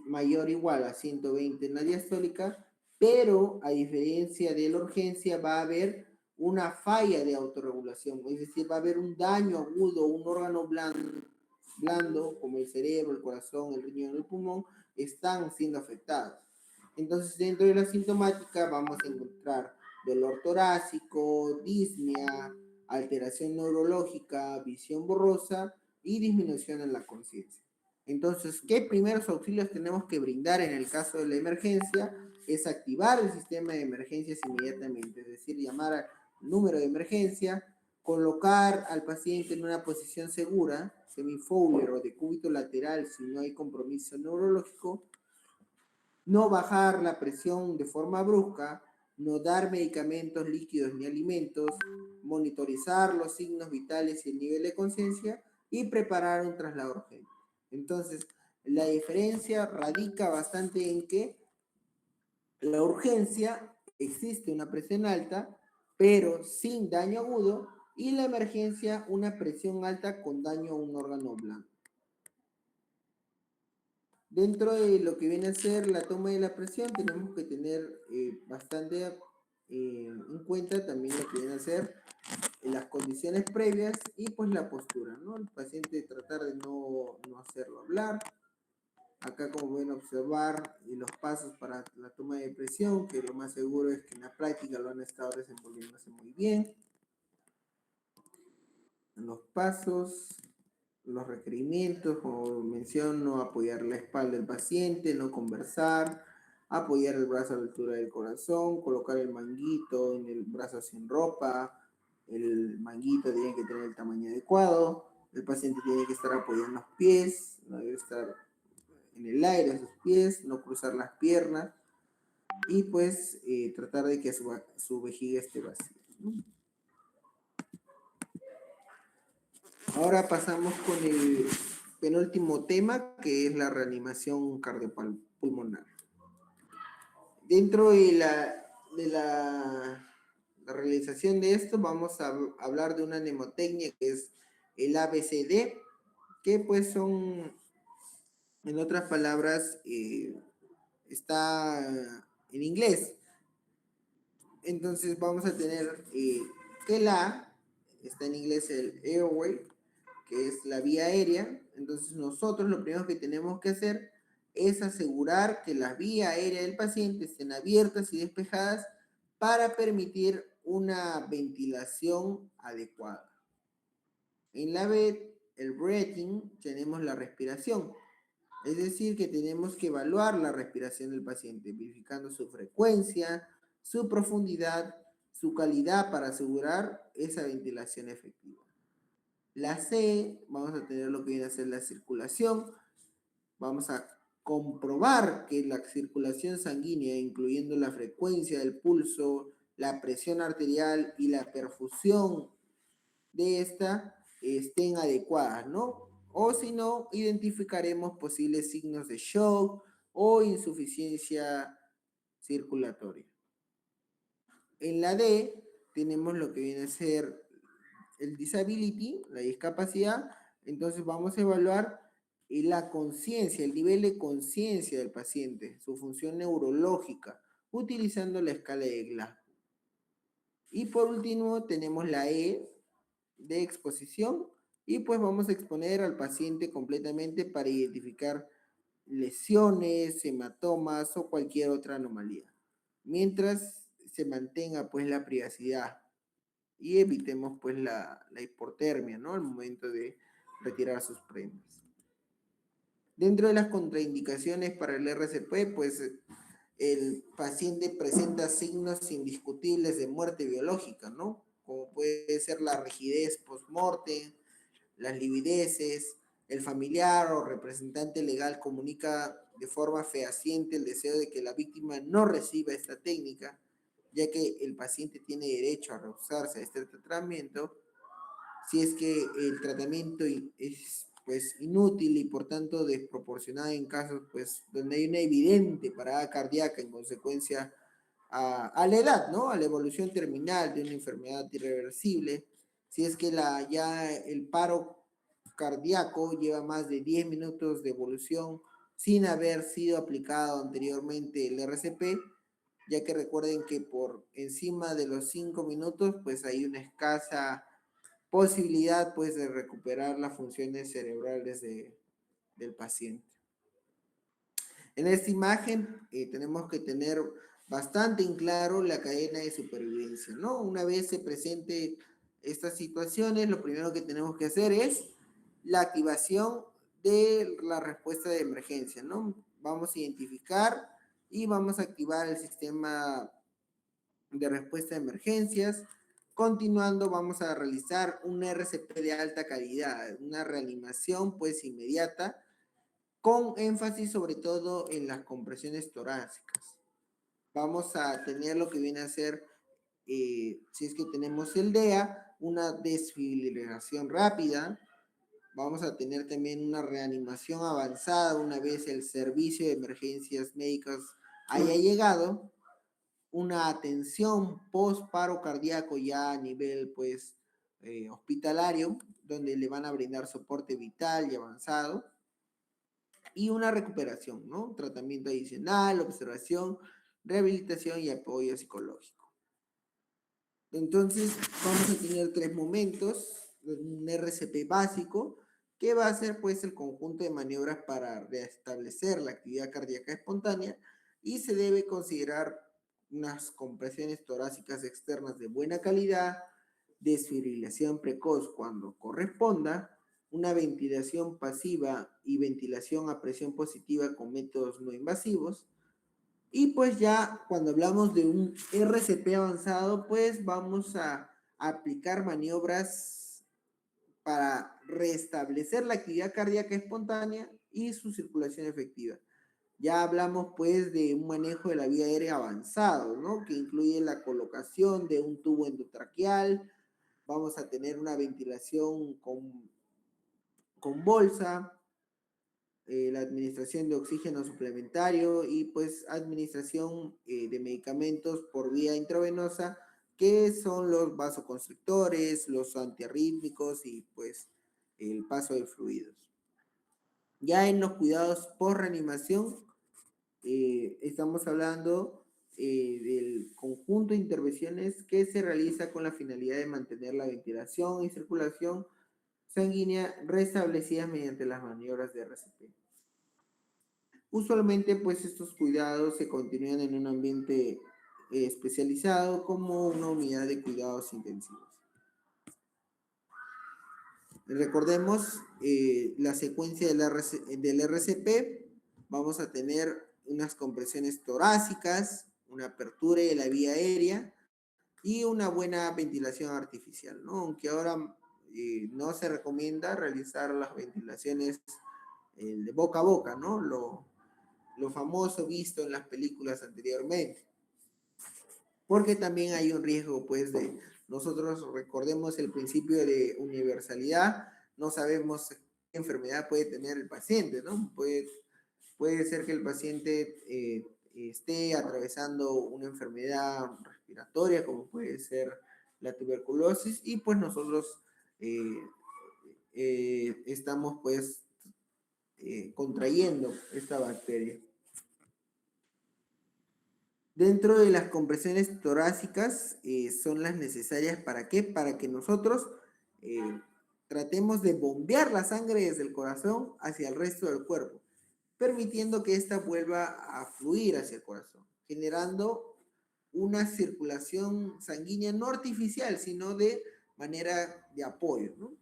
mayor o igual a 120 en la diastólica, pero a diferencia de la urgencia va a haber una falla de autorregulación, es decir, va a haber un daño agudo, un órgano blando como el cerebro, el corazón, el riñón, el pulmón, están siendo afectados. Entonces, dentro de la sintomática vamos a encontrar dolor torácico, disnea, alteración neurológica, visión borrosa y disminución en la conciencia. Entonces, ¿qué primeros auxilios tenemos que brindar en el caso de la emergencia? Es activar el sistema de emergencias inmediatamente, es decir, llamar al número de emergencia, colocar al paciente en una posición segura, semifowler o de cúbito lateral si no hay compromiso neurológico, no bajar la presión de forma brusca, no dar medicamentos líquidos ni alimentos, monitorizar los signos vitales y el nivel de conciencia y preparar un traslado urgente. Entonces, la diferencia radica bastante en que la urgencia existe una presión alta, pero sin daño agudo, y la emergencia una presión alta con daño a un órgano blando. Dentro de lo que viene a ser la toma de la presión, tenemos que tener bastante en cuenta también lo que viene a ser las condiciones previas y pues la postura, ¿no? El paciente tratar de no hacerlo hablar. Acá como pueden observar los pasos para la toma de presión, que lo más seguro es que en la práctica lo han estado desenvolviéndose muy bien. Los pasos, los requerimientos, como menciono, apoyar la espalda del paciente, no conversar, apoyar el brazo a la altura del corazón, colocar el manguito en el brazo sin ropa, el manguito tiene que tener el tamaño adecuado, el paciente tiene que estar apoyando los pies, no debe estar en el aire sus pies, no cruzar las piernas y pues tratar de que su vejiga esté vacía, ¿no? Ahora pasamos con el penúltimo tema, que es la reanimación cardiopulmonar. Dentro de la realización de esto, vamos a hablar de una mnemotecnia que es el ABCD, que pues son, en otras palabras, está en inglés. Entonces vamos a tener que la, está en inglés el airway, que es la vía aérea. Entonces nosotros lo primero que tenemos que hacer es asegurar que las vías aéreas del paciente estén abiertas y despejadas para permitir una ventilación adecuada. En la B, el breathing, tenemos la respiración. Es decir, que tenemos que evaluar la respiración del paciente, verificando su frecuencia, su profundidad, su calidad para asegurar esa ventilación efectiva. La C, vamos a tener lo que viene a ser la circulación. Vamos a comprobar que la circulación sanguínea, incluyendo la frecuencia del pulso, la presión arterial y la perfusión de esta, estén adecuadas, ¿no? O si no, identificaremos posibles signos de shock o insuficiencia circulatoria. En la D tenemos lo que viene a ser el disability, la discapacidad. Entonces vamos a evaluar la conciencia, el nivel de conciencia del paciente, su función neurológica, utilizando la escala de Glasgow. Y por último tenemos la E de exposición y pues vamos a exponer al paciente completamente para identificar lesiones, hematomas o cualquier otra anomalía, mientras se mantenga pues la privacidad y evitemos pues la hipotermia, ¿no? Al momento de retirar sus prendas. Dentro de las contraindicaciones para el RCP, pues el paciente presenta signos indiscutibles de muerte biológica, ¿no? Como puede ser la rigidez post-mortem, las livideces, el familiar o representante legal comunica de forma fehaciente el deseo de que la víctima no reciba esta técnica, ya que el paciente tiene derecho a rehusarse a este tratamiento si es que el tratamiento es pues inútil y por tanto desproporcionado en casos pues donde hay una evidente parada cardíaca en consecuencia a la edad, ¿no? A la evolución terminal de una enfermedad irreversible, si es que ya el paro cardíaco lleva más de 10 minutos de evolución sin haber sido aplicado anteriormente el RCP, ya que recuerden que por encima de los 5 minutos, pues hay una escasa posibilidad pues de recuperar las funciones cerebrales del paciente. En esta imagen tenemos que tener bastante en claro la cadena de supervivencia, ¿no? Una vez se presente estas situaciones, lo primero que tenemos que hacer es la activación de la respuesta de emergencia, ¿no? Vamos a identificar y vamos a activar el sistema de respuesta de emergencias. Continuando, vamos a realizar un RCP de alta calidad, una reanimación pues inmediata, con énfasis sobre todo en las compresiones torácicas. Vamos a tener lo que viene a ser, si es que tenemos el DEA, una desfibrilación rápida. Vamos a tener también una reanimación avanzada una vez el servicio de emergencias médicas haya llegado. Una atención post paro cardíaco ya a nivel pues hospitalario, donde le van a brindar soporte vital y avanzado, y una recuperación, ¿no? Tratamiento adicional, observación, rehabilitación y apoyo psicológico. Entonces, vamos a tener 3 momentos, un RCP básico, que va a ser pues el conjunto de maniobras para restablecer la actividad cardíaca espontánea, y se debe considerar unas compresiones torácicas externas de buena calidad, desfibrilación precoz cuando corresponda, una ventilación pasiva y ventilación a presión positiva con métodos no invasivos. Y pues ya cuando hablamos de un RCP avanzado, pues vamos a aplicar maniobras para restablecer la actividad cardíaca espontánea y su circulación efectiva. Ya hablamos pues de un manejo de la vía aérea avanzado, ¿no? Que incluye la colocación de un tubo endotraqueal. Vamos a tener una ventilación con bolsa, la administración de oxígeno suplementario y pues administración de medicamentos por vía intravenosa, que son los vasoconstrictores, los antiarrítmicos y pues el paso de fluidos. Ya en los cuidados por reanimación, estamos hablando del conjunto de intervenciones que se realiza con la finalidad de mantener la ventilación y circulación sanguínea restablecidas mediante las maniobras de RCP. Usualmente, pues estos cuidados se continúan en un ambiente especializado como una unidad de cuidados intensivos. Recordemos la secuencia del RCP. Vamos a tener unas compresiones torácicas, una apertura de la vía aérea y una buena ventilación artificial, ¿no? Aunque ahora no se recomienda realizar las ventilaciones de boca a boca, ¿no? Lo famoso visto en las películas anteriormente, porque también hay un riesgo, pues, de nosotros recordemos el principio de universalidad, no sabemos qué enfermedad puede tener el paciente, ¿no? Puede ser que el paciente esté atravesando una enfermedad respiratoria, como puede ser la tuberculosis, y pues nosotros estamos, pues, contrayendo esta bacteria. Dentro de las compresiones torácicas son las necesarias ¿para qué? Para que nosotros tratemos de bombear la sangre desde el corazón hacia el resto del cuerpo, permitiendo que ésta vuelva a fluir hacia el corazón, generando una circulación sanguínea no artificial, sino de manera de apoyo, ¿no?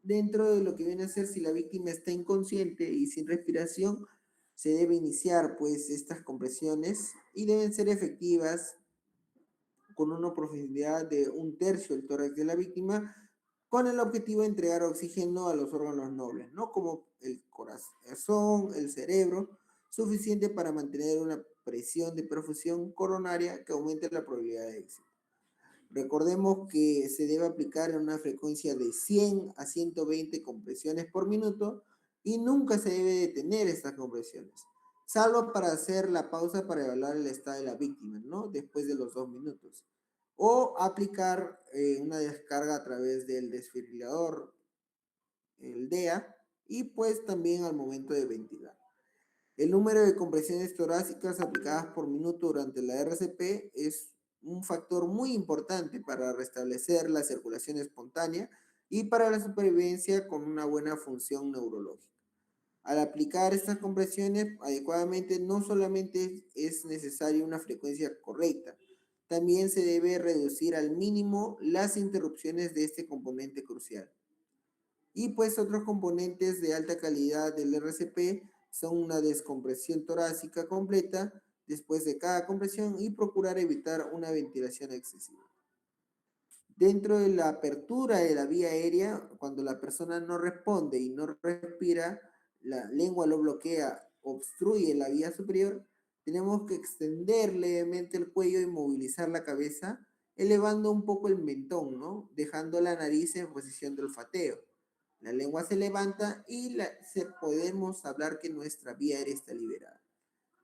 Dentro de lo que viene a ser, si la víctima está inconsciente y sin respiración, se debe iniciar pues estas compresiones y deben ser efectivas con una profundidad de 1/3 del tórax de la víctima, con el objetivo de entregar oxígeno a los órganos nobles, ¿no? Como el corazón, el cerebro, suficiente para mantener una presión de perfusión coronaria que aumente la probabilidad de éxito. Recordemos que se debe aplicar en una frecuencia de 100 a 120 compresiones por minuto y nunca se debe detener estas compresiones, salvo para hacer la pausa para evaluar el estado de la víctima, ¿no? Después de los 2 minutos. O aplicar una descarga a través del desfibrilador, el DEA, y pues también al momento de ventilar. El número de compresiones torácicas aplicadas por minuto durante la RCP es un factor muy importante para restablecer la circulación espontánea y para la supervivencia con una buena función neurológica. Al aplicar estas compresiones adecuadamente, no solamente es necesaria una frecuencia correcta, también se debe reducir al mínimo las interrupciones de este componente crucial. Y pues otros componentes de alta calidad del RCP son una descompresión torácica completa después de cada compresión y procurar evitar una ventilación excesiva. Dentro de la apertura de la vía aérea, cuando la persona no responde y no respira, la lengua lo bloquea, obstruye la vía superior, tenemos que extender levemente el cuello y movilizar la cabeza, elevando un poco el mentón, ¿no? Dejando la nariz en posición de olfateo. La lengua se levanta y podemos hablar que nuestra vía aérea está liberada.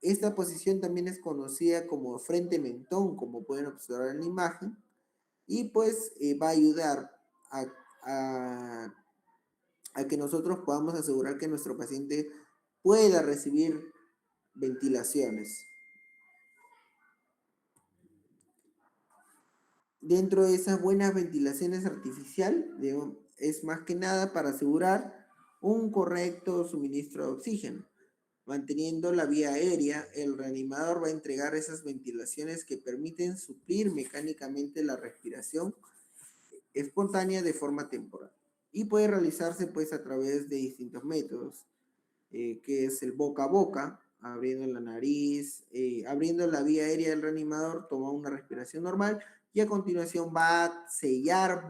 Esta posición también es conocida como frente mentón, como pueden observar en la imagen, y pues va a ayudar a, a, a que nosotros podamos asegurar que nuestro paciente pueda recibir ventilaciones. Dentro de esas buenas ventilaciones artificial, es más que nada para asegurar un correcto suministro de oxígeno. Manteniendo la vía aérea, el reanimador va a entregar esas ventilaciones que permiten suplir mecánicamente la respiración espontánea de forma temporal. Y puede realizarse pues a través de distintos métodos, que es el boca a boca, abriendo la nariz, abriendo la vía aérea del reanimador, toma una respiración normal y a continuación va a sellar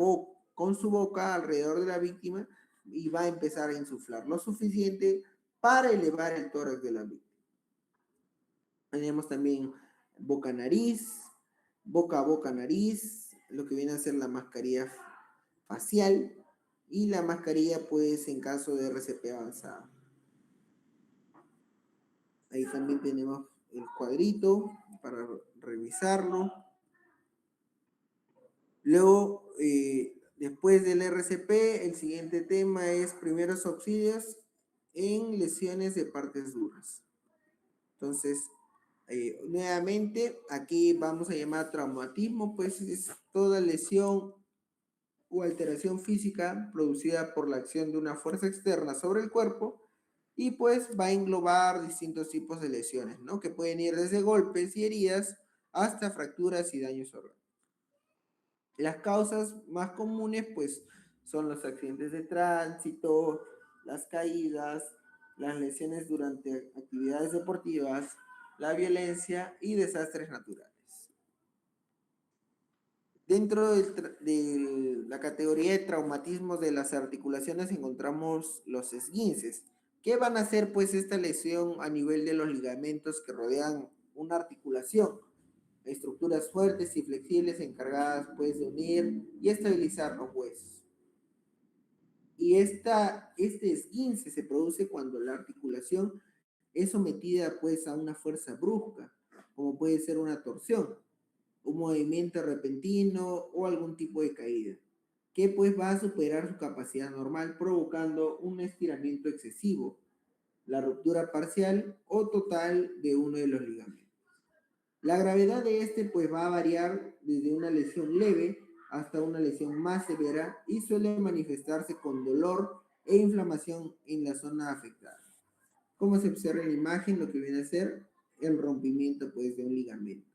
con su boca alrededor de la víctima y va a empezar a insuflar lo suficiente para elevar el tórax de la víctima. Tenemos también boca-nariz, boca a boca-nariz, lo que viene a ser la mascarilla facial y la mascarilla pues en caso de RCP avanzada. Ahí también tenemos el cuadrito para revisarlo. Luego, después del RCP, el siguiente tema es primeros auxilios en lesiones de partes duras. Entonces, nuevamente, aquí vamos a llamar traumatismo, pues es toda lesión o alteración física producida por la acción de una fuerza externa sobre el cuerpo y pues va a englobar distintos tipos de lesiones, ¿no? Que pueden ir desde golpes y heridas hasta fracturas y daños orgánicos. Las causas más comunes pues son los accidentes de tránsito, las caídas, las lesiones durante actividades deportivas, la violencia y desastres naturales. Dentro de la categoría de traumatismos de las articulaciones encontramos los esguinces. ¿Qué van a hacer pues esta lesión a nivel de los ligamentos que rodean una articulación? Estructuras fuertes y flexibles encargadas pues de unir y estabilizar los huesos. Y este esguince se produce cuando la articulación es sometida pues a una fuerza brusca, como puede ser una torsión, un movimiento repentino o algún tipo de caída, que pues va a superar su capacidad normal provocando un estiramiento excesivo, la ruptura parcial o total de uno de los ligamentos. La gravedad de este pues va a variar desde una lesión leve hasta una lesión más severa y suele manifestarse con dolor e inflamación en la zona afectada. Como se observa en la imagen, lo que viene a ser el rompimiento pues de un ligamento.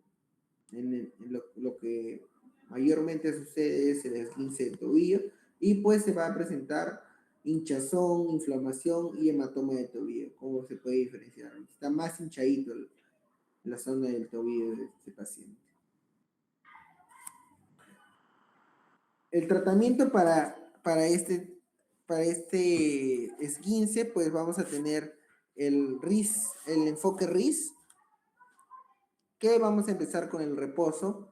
Lo que mayormente sucede es el esguince de tobillo y pues se va a presentar hinchazón, inflamación y hematoma de tobillo, como se puede diferenciar. Está más hinchadito la zona del tobillo de este paciente. El tratamiento para este esguince, pues vamos a tener el RIS, el enfoque RIS, que vamos a empezar con el reposo,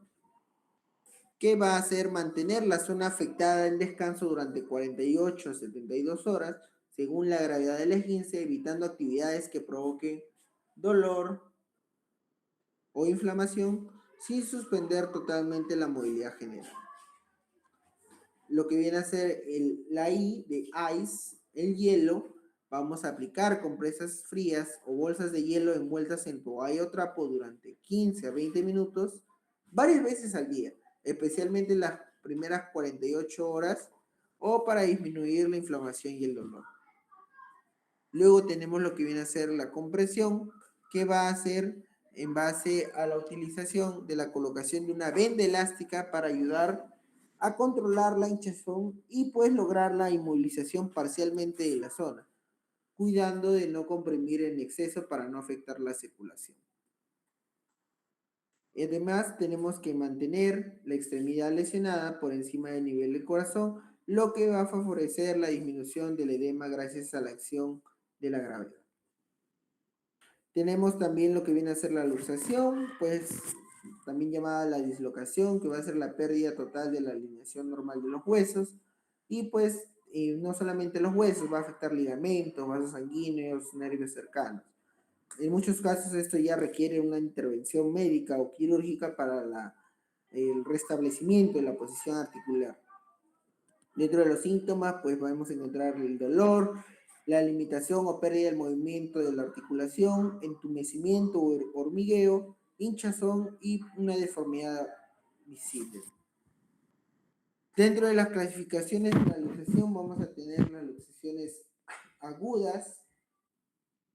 que va a hacer mantener la zona afectada en descanso durante 48 a 72 horas, según la gravedad del esguince, evitando actividades que provoquen dolor o inflamación, sin suspender totalmente la movilidad general. Lo que viene a ser la I de ice, el hielo, Vamos a aplicar compresas frías o bolsas de hielo envueltas en toalla o trapo durante 15 a 20 minutos varias veces al día, especialmente en las primeras 48 horas o para disminuir la inflamación y el dolor. Luego tenemos lo que viene a ser la compresión, que va a ser en base a la utilización de la colocación de una venda elástica para ayudar a controlar la hinchazón y pues lograr la inmovilización parcialmente de la zona, cuidando de no comprimir en exceso para no afectar la circulación. Además, tenemos que mantener la extremidad lesionada por encima del nivel del corazón, lo que va a favorecer la disminución del edema gracias a la acción de la gravedad. Tenemos también lo que viene a ser la luxación, pues también llamada la dislocación, que va a ser la pérdida total de la alineación normal de los huesos. Y pues no solamente los huesos, va a afectar ligamentos, vasos sanguíneos, nervios cercanos. En muchos casos esto ya requiere una intervención médica o quirúrgica para el restablecimiento de la posición articular. Dentro de los síntomas, pues podemos encontrar el dolor, la limitación o pérdida del movimiento de la articulación, entumecimiento o hormigueo, hinchazón y una deformidad visible. Dentro de las clasificaciones de la luxación vamos a tener las luxaciones agudas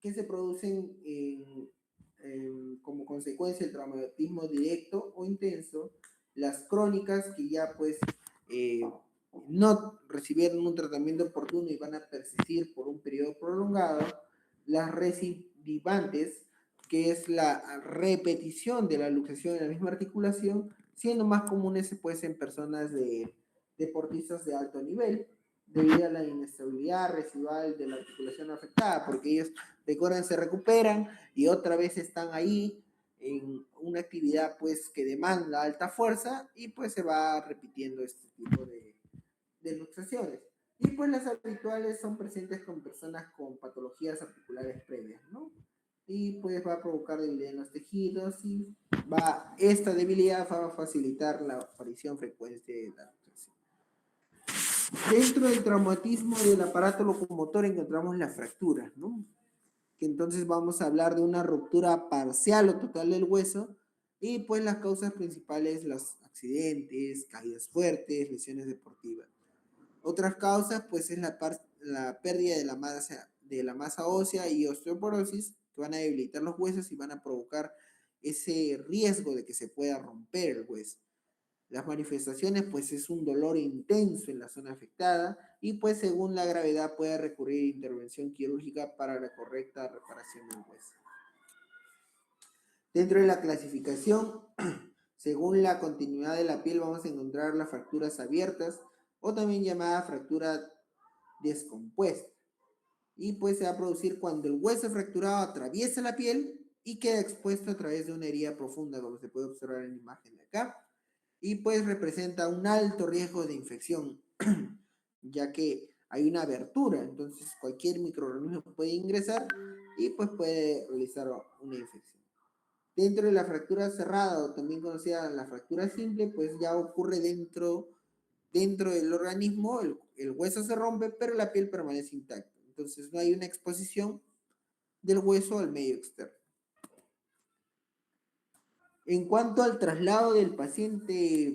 que se producen como consecuencia del traumatismo directo o intenso, las crónicas que ya pues no recibieron un tratamiento oportuno y van a persistir por un periodo prolongado, las recidivantes, que es la repetición de la luxación en la misma articulación, siendo más comunes pues en personas deportistas de alto nivel, debido a la inestabilidad residual de la articulación afectada, porque ellos, recuerden, se recuperan y otra vez están ahí en una actividad pues que demanda alta fuerza y pues se va repitiendo este tipo de luxaciones. Y pues las habituales son presentes con personas con patologías articulares previas, ¿no? Y pues va a provocar debilidad en los tejidos y esta debilidad va a facilitar la aparición frecuente de la luxación. Dentro del traumatismo del aparato locomotor encontramos las fracturas, ¿no? Que entonces vamos a hablar de una ruptura parcial o total del hueso y pues las causas principales, los accidentes, caídas fuertes, lesiones deportivas. Otras causas pues es la pérdida de la masa ósea y osteoporosis que van a debilitar los huesos y van a provocar ese riesgo de que se pueda romper el hueso. Las manifestaciones pues es un dolor intenso en la zona afectada y pues según la gravedad puede recurrir a intervención quirúrgica para la correcta reparación del hueso. Dentro de la clasificación, según la continuidad de la piel vamos a encontrar las fracturas abiertas o también llamada fractura descompuesta. Y pues se va a producir cuando el hueso fracturado atraviesa la piel y queda expuesto a través de una herida profunda, como se puede observar en la imagen de acá. Y pues representa un alto riesgo de infección, ya que hay una abertura, entonces cualquier microorganismo puede ingresar y pues puede realizar una infección. Dentro de la fractura cerrada o también conocida la fractura simple, pues ya ocurre dentro del organismo, el hueso se rompe, pero la piel permanece intacta. Entonces no hay una exposición del hueso al medio externo. En cuanto al traslado del paciente